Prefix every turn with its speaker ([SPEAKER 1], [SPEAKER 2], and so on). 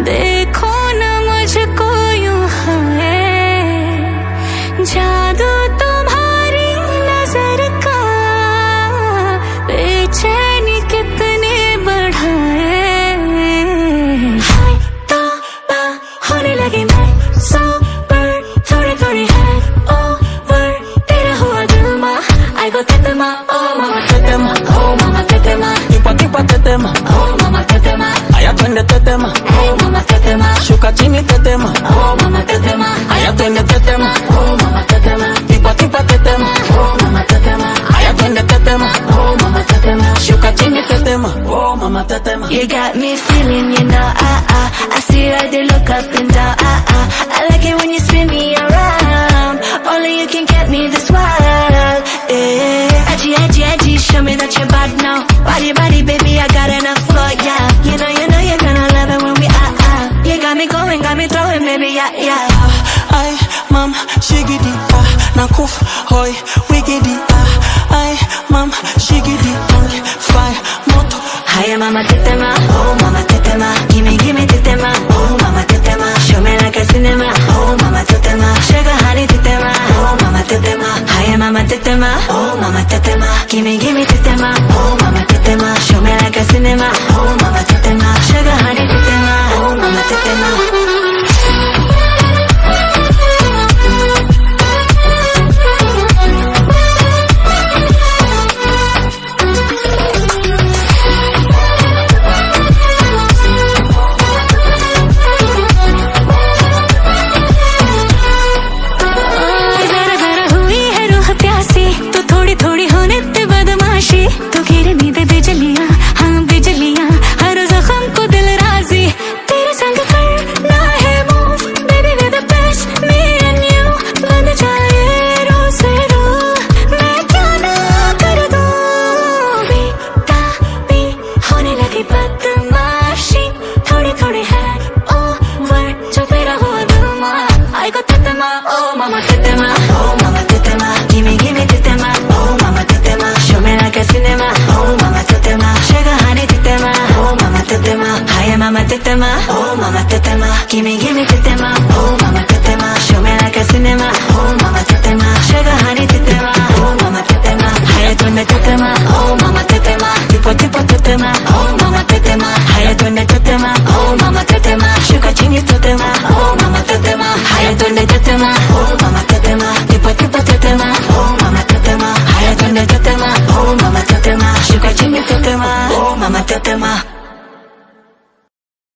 [SPEAKER 1] देखो न मुझको यूं है, जादू तुम्हारी नजर का बेचैनी कितने बढ़ाए। हाय तौबा होने लगी मैं सोबर, थोड़ी थोड़ी है ओवर, तेरा हुआ दिल मा I go tetema, oh mama tetema, oh mama tetema, tipa tipa tetema, oh mama tetema, aya twende tetema, oh mama tetema, shuka chini tetema, oh mama tetema, aya twende tetema, oh mama tetema, tipa tipa tetema, oh mama tetema, aya twende tetema, oh mama tetema, shuka chini tetema, oh mama tetema. You got me feeling, you know, I see how they look up and down, I like it when you spin me around, only you can get me this wild, yeah. Edgy, edgy, edgy, show me that you're bad now. Body, body, baby, I got enough for ya. You know you're gonna love it when we out. You got me going, got me throwing, baby, yeah.
[SPEAKER 2] Ay, mam, shigidi, nakuf, hoy, wigidi, ay, mam, shigidi, fire, moto.
[SPEAKER 1] Hiya, mama tetema, oh mama tetema, gimme, gimme tetema, oh mama tetema, show me like a cinema, oh mama tetema, sugar honey tetema, oh mama tetema. Hiya, mama tetema, oh mama tetema, gimme, gimme tetema, oh mama tetema, show me like a cinema, oh mama tetema, sugar honey tetema, oh mama tetema. तो गिरनी दे बिजलियां, हाँ बिजलियां, हर जख्म को दिल राजी, तेरे संग करना है move, baby we're the best, me and you, बन जाए रोज से रोज, मैं क्या ना कर दूं, बेताबी होने लगी बदमाशी, थोड़ी थोड़ी है ओवर, जो तेरा हुआ दिल मा, I go tetema, oh mama tetema, oh mama tetema, gimme gimme tetema, oh mama tetema, show me like a cinema, oh mama tetema, sugar honey tetema, oh mama tetema, hiya mama tetema, oh mama tetema, gimme gimme tetema, oh mama tetema, show me like a cinema, oh mama tetema, sugar honey tetema, oh mama tetema, hiya twende tetema, oh mama tetema, tipo tipo tetema, oh mama tetema, hiya twende tetema, oh mama tetema, shuka chini tetema, oh mama tetema, hiya twende tetema, oh mama tetema, tipo tipo tetema, oh mama tetema, hiya twende tetema, oh mama tetema, shuka chini tetema, oh mama tetema.